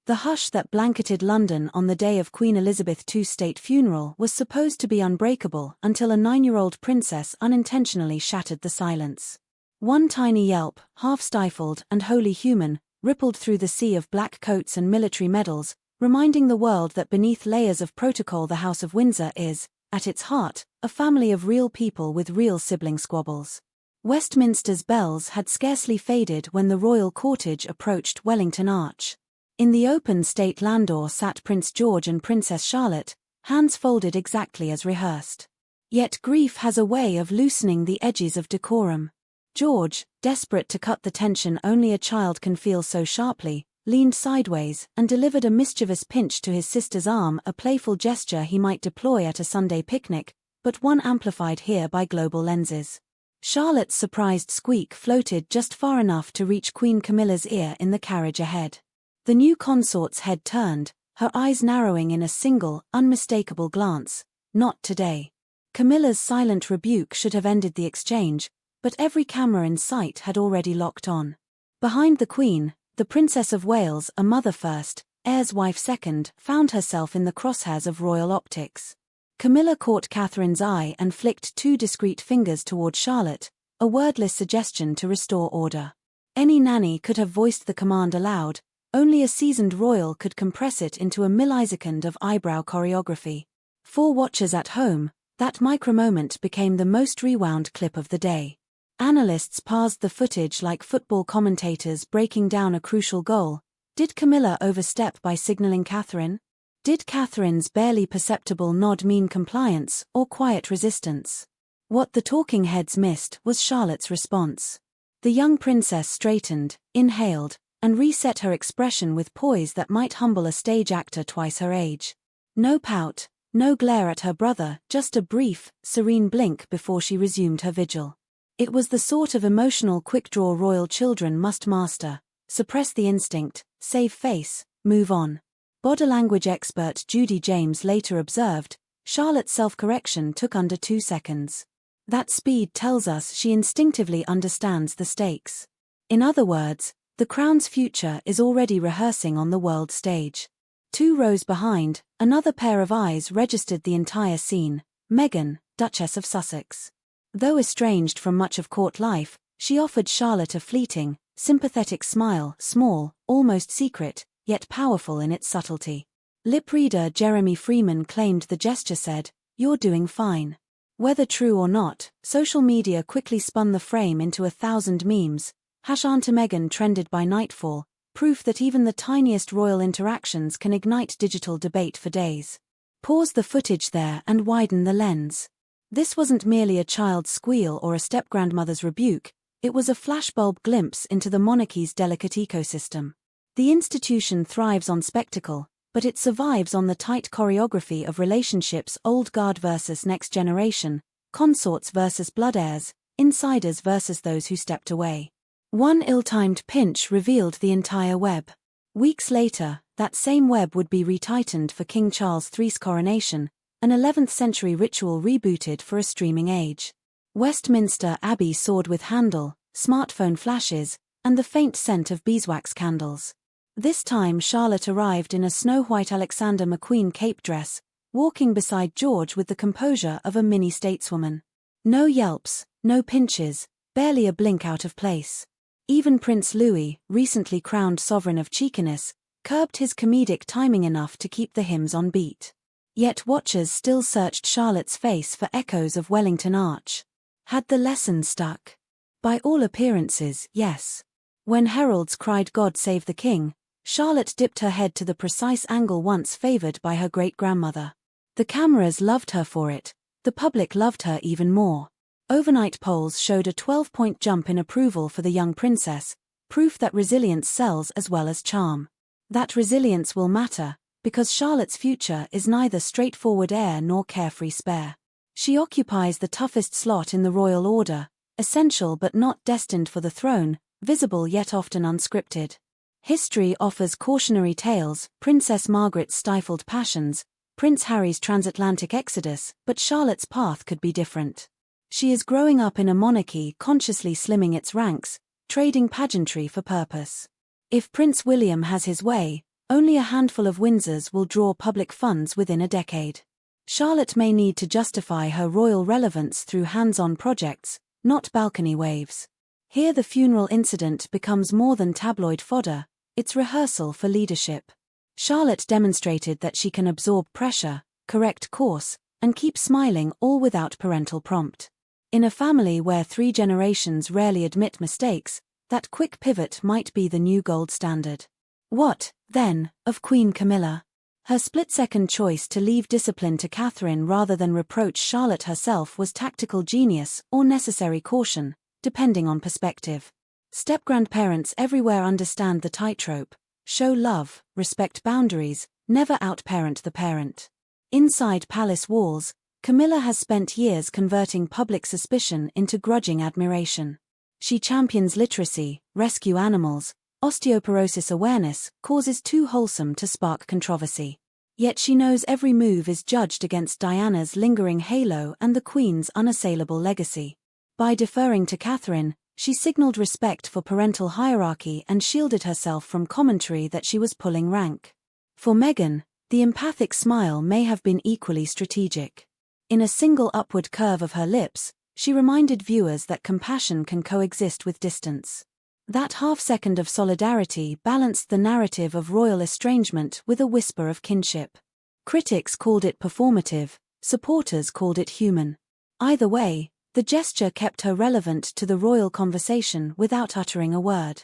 The hush that blanketed London on the day of Queen Elizabeth II's state funeral was supposed to be unbreakable until a 9-year-old princess unintentionally shattered the silence. One tiny yelp, half-stifled and wholly human, rippled through the sea of black coats and military medals, reminding the world that beneath layers of protocol the House of Windsor is, at its heart, a family of real people with real sibling squabbles. Westminster's bells had scarcely faded when the royal cortege approached Wellington Arch. In the open state landau sat Prince George and Princess Charlotte, hands folded exactly as rehearsed. Yet grief has a way of loosening the edges of decorum. George, desperate to cut the tension only a child can feel so sharply, leaned sideways and delivered a mischievous pinch to his sister's arm, a playful gesture he might deploy at a Sunday picnic, but one amplified here by global lenses. Charlotte's surprised squeak floated just far enough to reach Queen Camilla's ear in the carriage ahead. The new consort's head turned, her eyes narrowing in a single, unmistakable glance. Not today. Camilla's silent rebuke should have ended the exchange, but every camera in sight had already locked on. Behind the Queen, the Princess of Wales, a mother first, heir's wife second, found herself in the crosshairs of royal optics. Camilla caught Catherine's eye and flicked 2 discreet fingers toward Charlotte, a wordless suggestion to restore order. Any nanny could have voiced the command aloud. Only a seasoned royal could compress it into a millisecond of eyebrow choreography. For watchers at home, that micro-moment became the most rewound clip of the day. Analysts parsed the footage like football commentators breaking down a crucial goal. Did Camilla overstep by signaling Catherine? Did Catherine's barely perceptible nod mean compliance or quiet resistance? What the talking heads missed was Charlotte's response. The young princess straightened, inhaled, and reset her expression with poise that might humble a stage actor twice her age. No pout, no glare at her brother, just a brief, serene blink before she resumed her vigil. It was the sort of emotional quick-draw royal children must master: suppress the instinct, save face, move on. Body language expert Judy James later observed, Charlotte's self-correction took under 2 seconds. That speed tells us she instinctively understands the stakes. In other words, the crown's future is already rehearsing on the world stage. 2 rows behind, another pair of eyes registered the entire scene: Meghan, Duchess of Sussex. Though estranged from much of court life, she offered Charlotte a fleeting, sympathetic smile, small, almost secret, yet powerful in its subtlety. Lip reader Jeremy Freeman claimed the gesture said, "You're doing fine." Whether true or not, social media quickly spun the frame into 1,000 memes. Aunt Meghan trended by nightfall, proof that even the tiniest royal interactions can ignite digital debate for days. Pause the footage there and widen the lens. This wasn't merely a child's squeal or a step-grandmother's rebuke, it was a flashbulb glimpse into the monarchy's delicate ecosystem. The institution thrives on spectacle, but it survives on the tight choreography of relationships: old guard versus next generation, consorts versus blood heirs, insiders versus those who stepped away. One ill-timed pinch revealed the entire web. Weeks later, that same web would be retightened for King Charles III's coronation, an 11th-century ritual rebooted for a streaming age. Westminster Abbey soared with Handel, smartphone flashes, and the faint scent of beeswax candles. This time Charlotte arrived in a snow-white Alexander McQueen cape dress, walking beside George with the composure of a mini-stateswoman. No yelps, no pinches, barely a blink out of place. Even Prince Louis, recently crowned sovereign of cheekiness, curbed his comedic timing enough to keep the hymns on beat. Yet watchers still searched Charlotte's face for echoes of Wellington Arch. Had the lesson stuck? By all appearances, yes. When heralds cried "God save the King," Charlotte dipped her head to the precise angle once favored by her great-grandmother. The cameras loved her for it, the public loved her even more. Overnight polls showed a 12-point jump in approval for the young princess, proof that resilience sells as well as charm. That resilience will matter, because Charlotte's future is neither straightforward heir nor carefree spare. She occupies the toughest slot in the royal order, essential but not destined for the throne, visible yet often unscripted. History offers cautionary tales: Princess Margaret's stifled passions, Prince Harry's transatlantic exodus, but Charlotte's path could be different. She is growing up in a monarchy consciously slimming its ranks, trading pageantry for purpose. If Prince William has his way, Only a handful of Windsors will draw public funds within a decade. Charlotte may need to justify her royal relevance through hands-on projects, not balcony waves. Here the funeral incident becomes more than tabloid fodder, it's rehearsal for leadership. Charlotte demonstrated that she can absorb pressure, correct course, and keep smiling all without parental prompt. In a family where 3 generations rarely admit mistakes, that quick pivot might be the new gold standard. What, then, of Queen Camilla? Her split-second choice to leave discipline to Catherine rather than reproach Charlotte herself was tactical genius or necessary caution, depending on perspective. Step-grandparents everywhere understand the tightrope: show love, respect boundaries, never outparent the parent. Inside palace walls, Camilla has spent years converting public suspicion into grudging admiration. She champions literacy, rescue animals, osteoporosis awareness, causes too wholesome to spark controversy. Yet she knows every move is judged against Diana's lingering halo and the Queen's unassailable legacy. By deferring to Catherine, she signaled respect for parental hierarchy and shielded herself from commentary that she was pulling rank. For Meghan, the empathic smile may have been equally strategic. In a single upward curve of her lips, she reminded viewers that compassion can coexist with distance. That half-second of solidarity balanced the narrative of royal estrangement with a whisper of kinship. Critics called it performative, supporters called it human. Either way, the gesture kept her relevant to the royal conversation without uttering a word.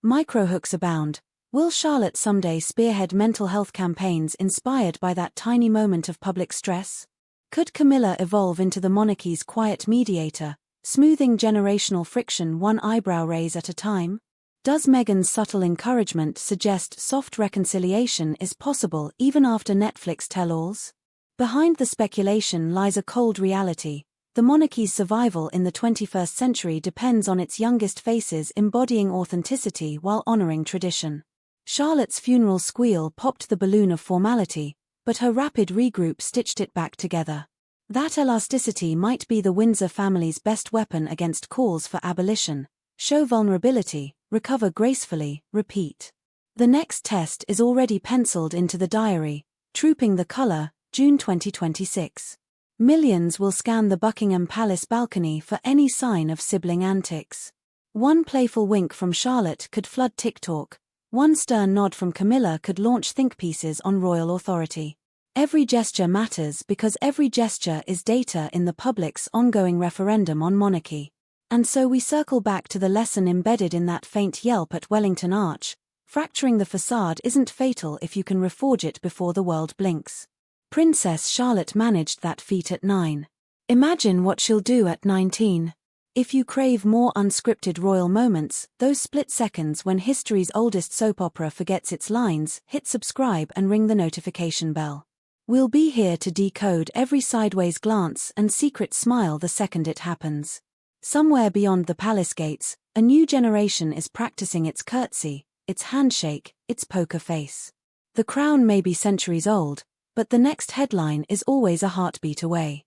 Microhooks abound. Will Charlotte someday spearhead mental health campaigns inspired by that tiny moment of public stress? Could Camilla evolve into the monarchy's quiet mediator, smoothing generational friction one eyebrow raise at a time? Does Meghan's subtle encouragement suggest soft reconciliation is possible even after Netflix tell-alls? Behind the speculation lies a cold reality. The monarchy's survival in the 21st century depends on its youngest faces embodying authenticity while honoring tradition. Charlotte's funeral squeal popped the balloon of formality, but her rapid regroup stitched it back together. That elasticity might be the Windsor family's best weapon against calls for abolition: show vulnerability, recover gracefully, repeat. The next test is already penciled into the diary: Trooping the Colour, June 2026. Millions will scan the Buckingham Palace balcony for any sign of sibling antics. One playful wink from Charlotte could flood TikTok. One stern nod from Camilla could launch think pieces on royal authority. Every gesture matters because every gesture is data in the public's ongoing referendum on monarchy. And so we circle back to the lesson embedded in that faint yelp at Wellington Arch: fracturing the facade isn't fatal if you can reforge it before the world blinks. Princess Charlotte managed that feat at 9. Imagine what she'll do at 19. If you crave more unscripted royal moments, those split seconds when history's oldest soap opera forgets its lines, hit subscribe and ring the notification bell. We'll be here to decode every sideways glance and secret smile the second it happens. Somewhere beyond the palace gates, a new generation is practicing its curtsy, its handshake, its poker face. The crown may be centuries old, but the next headline is always a heartbeat away.